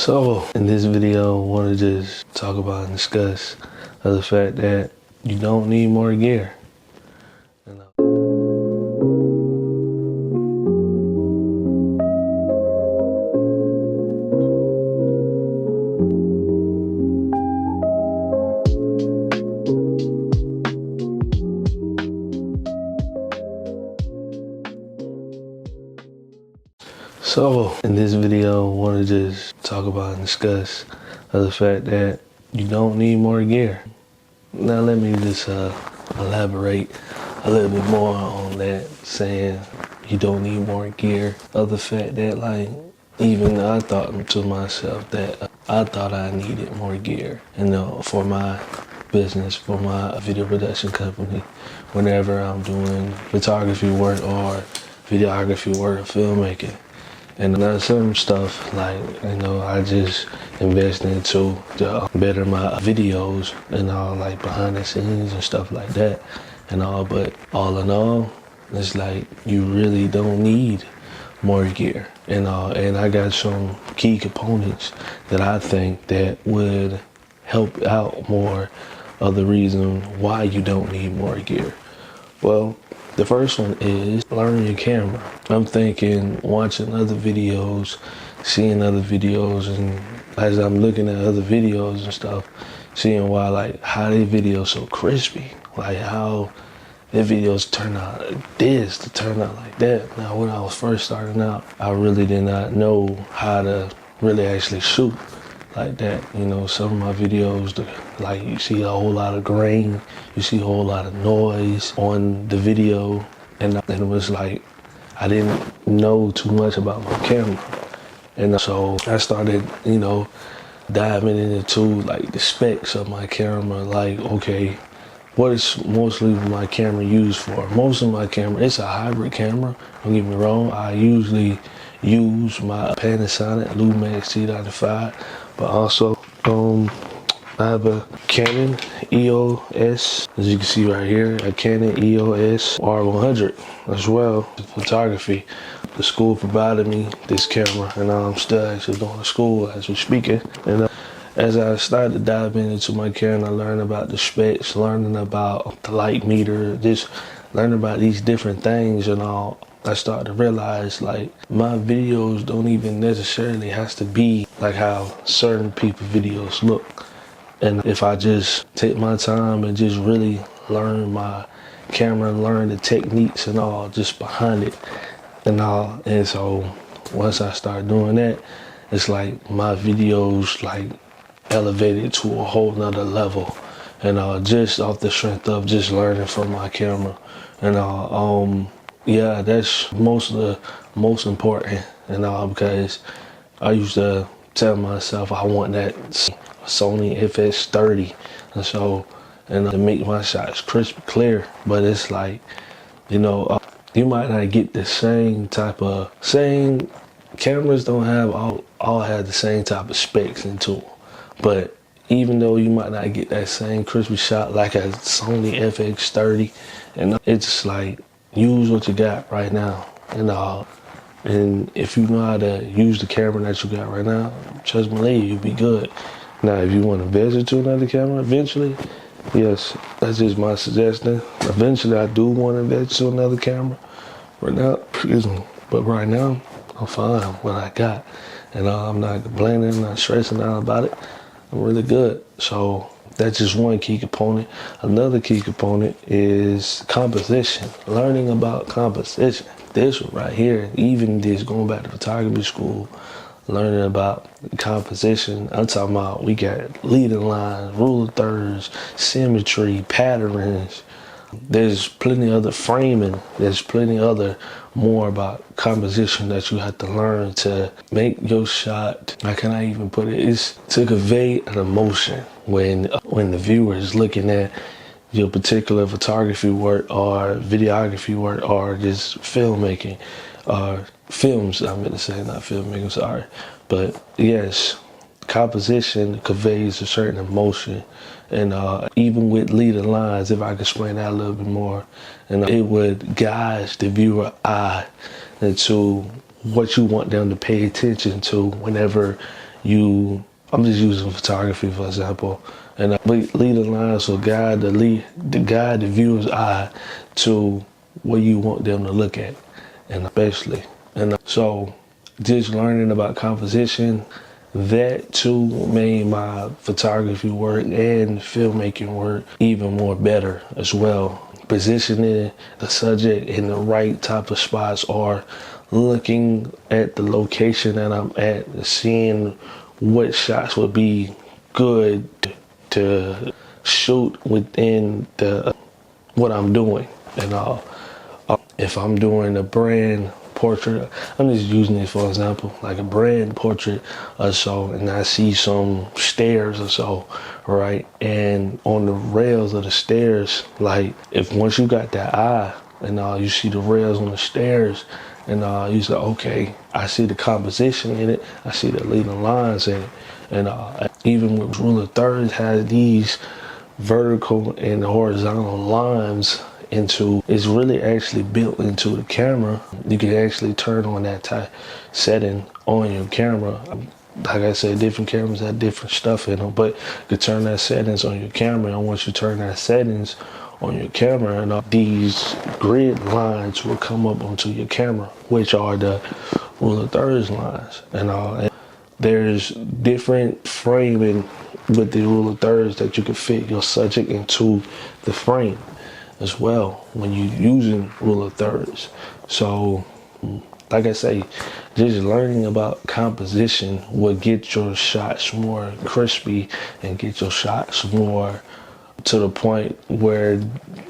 So in this video, I want to just talk about and discuss the fact that you don't need more gear. So in this video, I want to just talk about and discuss the fact that you don't need more gear. Now let me just elaborate a little bit more on that, saying you don't need more gear. The fact that, like, even I thought to myself that I thought I needed more gear, for my business, for my video production company, whenever I'm doing photography work or videography work or filmmaking. And then some stuff, like, I just invest into to better my videos and all, like behind the scenes and stuff like that and all. But all in all, it's like you really don't need more gear and all. And I got some key components that I think that would help out more of the reason why you don't need more gear. Well, the first one is learn your camera. I'm thinking, watching other videos, seeing other videos, and as I'm looking at other videos and stuff, seeing why, like, how their videos so crispy, like how their videos turn out like this, to turn out like that. Now, when I was first starting out, I really did not know how to really actually shoot like that. Some of my videos, like, you see a whole lot of grain, you see a whole lot of noise on the video, and it was like I didn't know too much about my camera. And so I started, diving into, like, the specs of my camera. Like, okay, what is mostly my camera used for? Most of my camera, it's a hybrid camera, don't get me wrong. I usually use my Panasonic Lumix T95, but also I have a Canon EOS, as you can see right here, a Canon EOS R100 as well. Photography, the school provided me this camera, and I'm still actually going to school as we're speaking. And as I started diving into my camera, I learned about the specs, learning about the light meter, just learning about these different things and all. I started to realize, like, my videos don't even necessarily has to be like how certain people's videos look. And if I just take my time and just really learn my camera, learn the techniques and all just behind it and all. And so once I start doing that, it's like my videos, like, elevated to a whole nother level. And just off the strength of just learning from my camera. And yeah, that's most important and all, because I used to tell myself I want that Sony FX30 and so, and to make my shots crisp, clear. But it's like, you might not get the same cameras don't have all have the same type of specs into them. But even though you might not get that same crispy shot like a Sony FX30, and it's just like, use what you got right now and if you know how to use the camera that you got right now, trust me, you'll be good. Now, if you want to visit to another camera eventually, yes, that's just my suggestion. Eventually, I do want to invest to another camera. Right now, but right now, I'm fine with what I got. And I'm not complaining, I'm not stressing out about it. I'm really good. So that's just one key component. Another key component is composition. Learning about composition. This one right here, even this going back to photography school, learning about composition. I'm talking about, we got leading lines, rule of thirds, symmetry, patterns. There's plenty other framing. There's plenty other more about composition that you have to learn to make your shot. How can I even put it? It's to convey an emotion when the viewer is looking at your particular photography work or videography work or just filmmaking or films. I meant to say, not filmmaking, sorry. But yes, composition conveys a certain emotion. And even with leading lines, if I could explain that a little bit more, and it would guide the viewer eye into what you want them to pay attention to whenever I'm just using photography for example, and leading lines will guide the viewer's eye to what you want them to look at, and especially, and so just learning about composition, that too made my photography work and filmmaking work even more better as well. Positioning the subject in the right type of spots, or looking at the location that I'm at, seeing what shots would be good to shoot within the what I'm doing. And if I'm doing a brand portrait, I'm just using it for example, like a brand portrait or so, and I see some stairs or so, right? And on the rails of the stairs, like if once you got that eye and you see the rails on the stairs, and you say, okay, I see the composition in it, I see the leading lines in it, and even with rule of thirds has these vertical and horizontal lines into, it's really actually built into the camera. You can actually turn on that type setting on your camera. Like I said, different cameras have different stuff in them, but you can turn that settings on your camera, and once you turn that settings on your camera, and these grid lines will come up onto your camera, which are the rule of thirds lines. And there's different framing with the rule of thirds that you can fit your subject into the frame as well when you're using rule of thirds. So like I say, just learning about composition will get your shots more crispy and get your shots more to the point where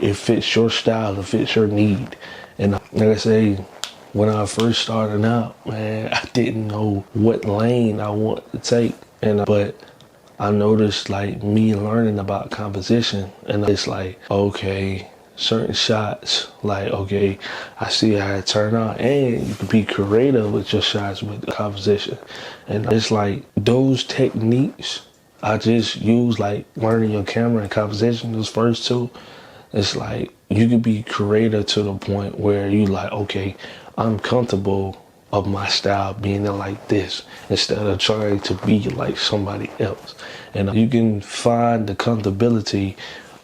it fits your style, it fits your need. And like I say, when I first started out, man, I didn't know what lane I want to take. But I noticed, like, me learning about composition, and it's like, okay, certain shots, like, okay, I see how it turned out, and you can be creative with your shots with composition. And it's like those techniques I just use, like learning your camera and composition, those first two. It's like you can be creative to the point where you like, okay, I'm comfortable of my style being like this instead of trying to be like somebody else. And you can find the comfortability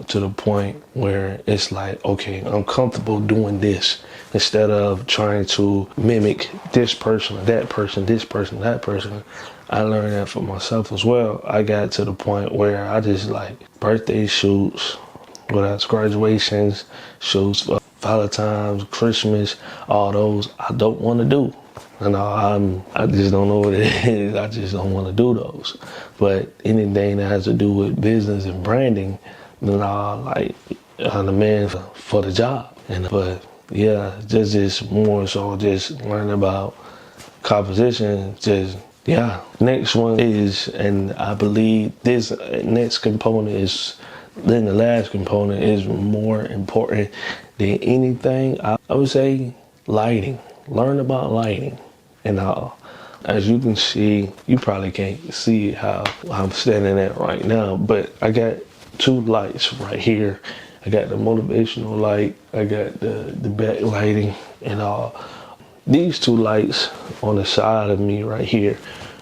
to the point where it's like, okay, I'm comfortable doing this instead of trying to mimic this person or that person, this person, that person. I learned that for myself as well. I got to the point where I just like birthday shoots, whether it's graduations, shoots, Valentine's, Christmas, all those I don't want to do. And I just don't know what it is. I just don't want to do those. But anything that has to do with business and branding, then I'm the man for the job. But yeah, just more so just learning about composition. Just yeah. Next one is, and I believe this next component is, then the last component is more important than anything. I would say lighting. Learn about lighting. And as you can see, you probably can't see how I'm standing at right now, but I got two lights right here. I got the motivational light, I got the back lighting, and these two lights on the side of me right here,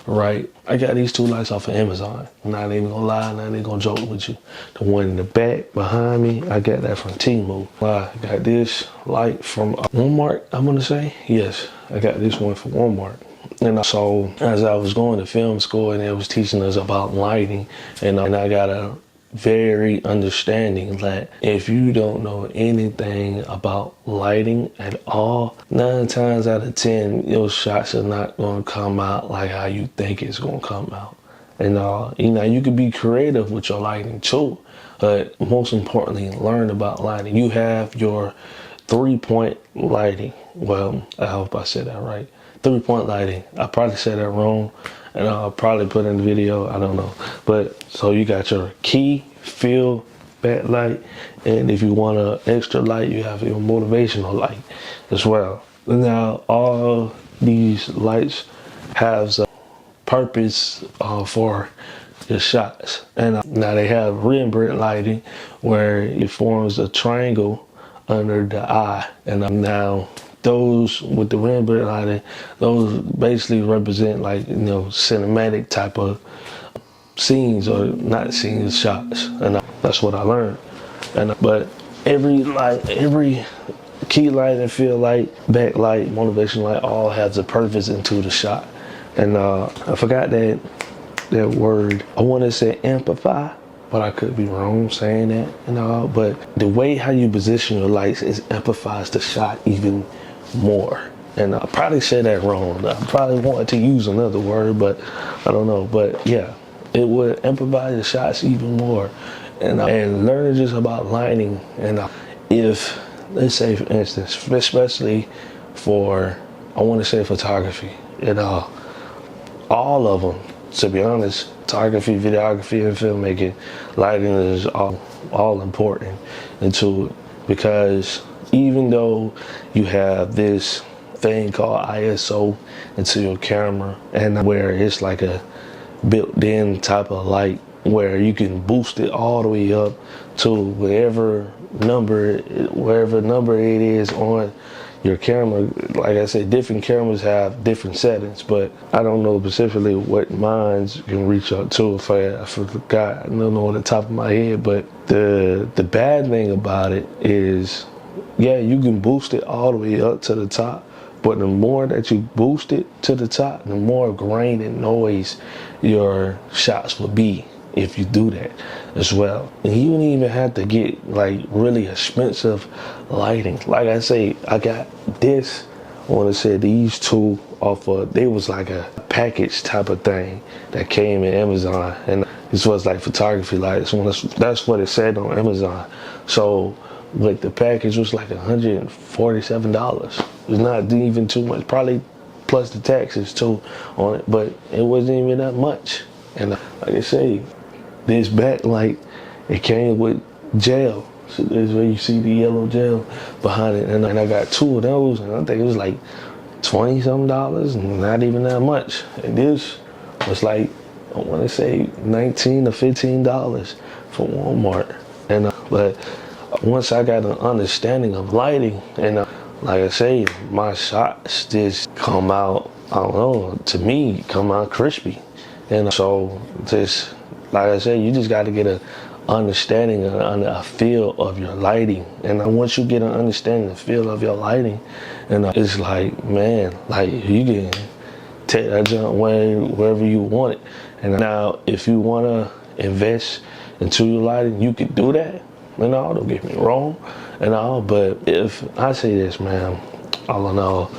right? I got these two lights off of Amazon. I'm not even gonna lie, not even gonna joke with you. The one in the back behind me, I got that from Temu. I got this light from Walmart, I'm gonna say. Yes, I got this one from Walmart. And so as I was going to film school, and it was teaching us about lighting, and I got a very understanding that if you don't know anything about lighting at all, 9 times out of 10, your shots are not going to come out like how you think it's going to come out. And you can be creative with your lighting too, but most importantly, learn about lighting. You have your 3-point lighting. Well, I hope I said that right. 3-point lighting. I probably said that wrong, and I'll probably put in the video, I don't know. But so you got your key, fill, backlight, and if you want an extra light, you have your motivational light as well. Now all these lights have a purpose for your shots. And now they have Rembrandt lighting where it forms a triangle under the eye. And now those with the Rembrandt lighting, those basically represent like, you know, cinematic type of scenes, or not scenes, shots, and that's what I learned. And but every key light and field light, backlight, motivation light, all has a purpose into the shot. And I forgot that word. I want to say amplify, but I could be wrong saying that and all. But the way how you position your lights amplifies the shot even more. And I probably said that wrong. I probably wanted to use another word, but I don't know. But yeah, it would amplify the shots even more. And learning just about lighting. And if, let's say for instance, especially for, I want to say photography, and all of them, to be honest, photography, videography, and filmmaking, lighting is all important into it, because even though you have this thing called ISO into your camera, and where it's like a built-in type of light where you can boost it all the way up to whatever number it is on your camera. Like I said, different cameras have different settings, but I don't know specifically what mines can reach up to. If I forgot, I don't know on the top of my head. But the bad thing about it is, yeah, you can boost it all the way up to the top, but the more that you boost it to the top, the more grain and noise your shots will be if you do that as well. And you don't even have to get like really expensive lighting. Like I say, I got this, I want to say these two off of, they was like a package type of thing that came in Amazon, and this was like photography lights. That's what it said on Amazon. So like the package was like $147. It's not even too much, probably plus the taxes too on it, but it wasn't even that much. And like I say, this backlight, it came with gel. So this is where you see the yellow gel behind it. And I got two of those, and I think it was like $20-something, not even that much. And this was like, I want to say $19 or $15 from Walmart. And but once I got an understanding of lighting, and like I say, my shots just come out, I don't know, to me, come out crispy. And so just, like I said, you just got to get an understanding and a feel of your lighting. And once you get an understanding and feel of your lighting, and it's like, man, like you can take that junk wherever you want it. And now, if you want to invest into your lighting, you can do that. And all, don't get me wrong, and all. But if I say this, man, all in all,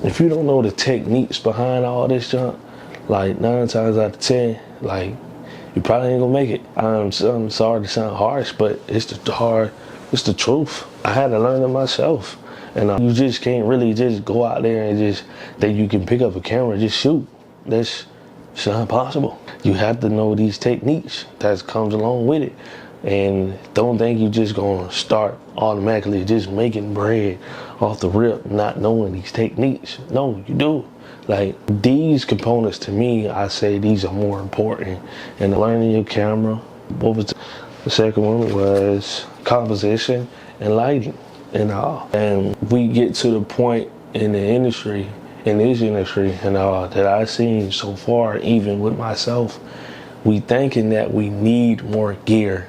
if you don't know the techniques behind all this junk, like 9 times out of 10, like, you probably ain't gonna make it. I'm sorry to sound harsh, but it's the truth. I had to learn it myself. And you just can't really just go out there and just think you can pick up a camera and just shoot. That's not possible. You have to know these techniques that comes along with it. And don't think you just gonna start automatically just making bread off the rip, not knowing these techniques. No, you do. Like, these components, to me, I say these are more important. And learning your camera. What was the second one? Was composition and lighting and all. And we get to the point in the industry, in this industry and all, that I've seen so far, even with myself, we thinking that we need more gear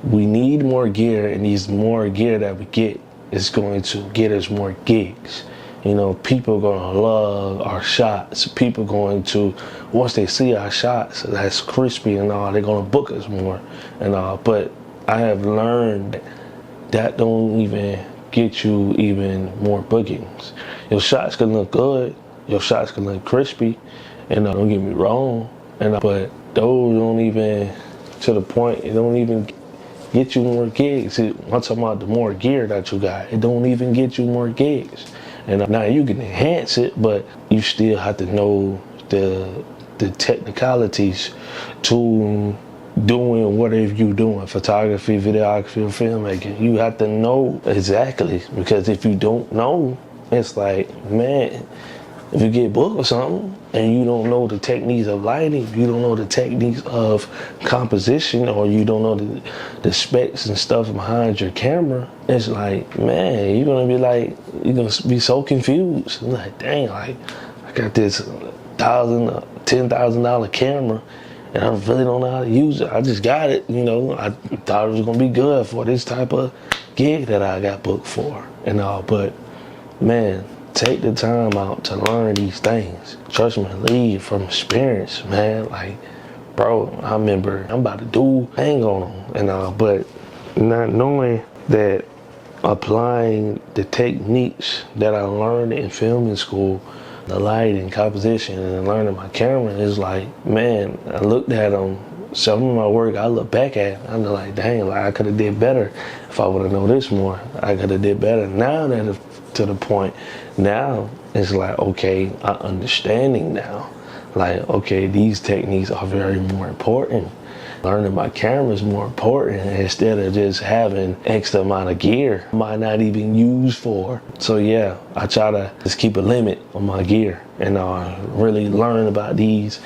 we need more gear, and these more gear that we get is going to get us more gigs. You know, people are gonna love our shots. People going to, once they see our shots that's crispy and all, they're gonna book us more and all. But I have learned that don't even get you even more bookings. Your shots can look good, your shots can look crispy, and don't get me wrong, but those don't even, to the point, it don't even get you more gigs. I'm talking about the more gear that you got. It don't even get you more gigs. And now you can enhance it, but you still have to know the technicalities to doing whatever you're doing, photography, videography, or filmmaking. You have to know exactly, because if you don't know, it's like, man, if you get booked or something and you don't know the techniques of lighting, you don't know the techniques of composition, or you don't know the specs and stuff behind your camera, it's like, man, you're gonna be so confused. I'm like, dang, like I got this $10,000 camera and I really don't know how to use it. I just got it, you know. I thought it was gonna be good for this type of gig that I got booked for and all, but man, take the time out to learn these things. Trust me, lead from experience, man. Like, bro, I remember I'm about to do hang on them and all, but not knowing that applying the techniques that I learned in filming school, the lighting, composition, and learning my camera, is like, man, I looked at them. Some of my work I look back at, I'm like, dang, like I could have did better if I would have known this more. I could have did better. Now that to the point, now it's like, okay, I'm understanding now. Like, okay, these techniques are very more important. Learning my camera is more important instead of just having X amount of gear I might not even use for. So yeah, I try to just keep a limit on my gear and really learn about these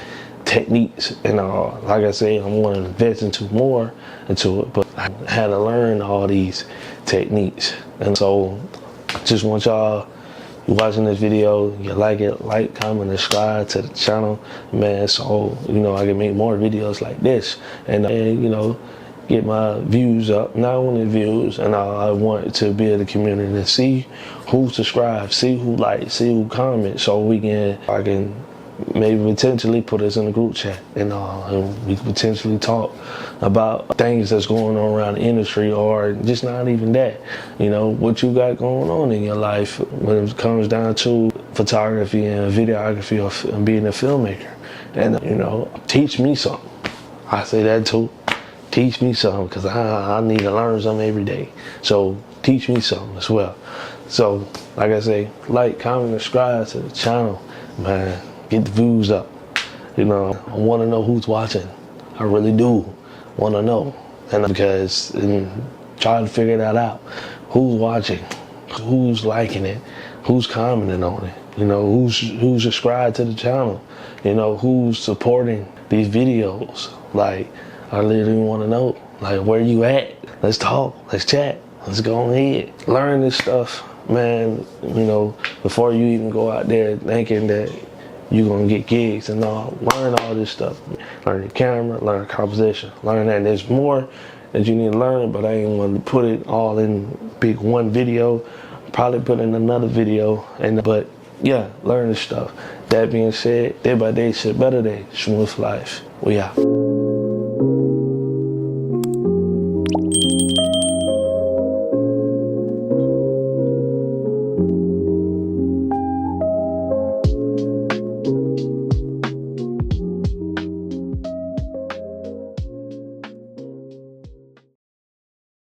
techniques and like I say, I'm going to invest into it, but I had to learn all these techniques. And so just want y'all, you watching this video, you like it, like, comment, and subscribe to the channel, man, so you know I can make more videos like this and you know, get my views up. Not only views, and I want to build a community and see who subscribes, see who likes, see who comments, so I can maybe potentially put us in a group chat and we potentially talk about things that's going on around the industry, or just not even that, you know, what you got going on in your life when it comes down to photography and videography or being a filmmaker. And you know, teach me something. I say that too. Teach me something, because I need to learn something every day. So teach me something as well. So like I say, like, comment, subscribe to the channel, man. Get the views up. You know, I want to know who's watching. I really do want to know, and try to figure that out. Who's watching? Who's liking it? Who's commenting on it? You know, who's subscribed to the channel? You know, who's supporting these videos? Like, I literally want to know, like, where you at? Let's talk. Let's chat. Let's go ahead. Learn this stuff, man. You know, before you even go out there thinking that you're gonna get gigs and all, learn all this stuff. Learn your camera, learn composition, learn that. And there's more that you need to learn, but I ain't want to put it all in big one video. Probably put in another video, but yeah, learn this stuff. That being said, day by day, shit better day, smooth life. We out.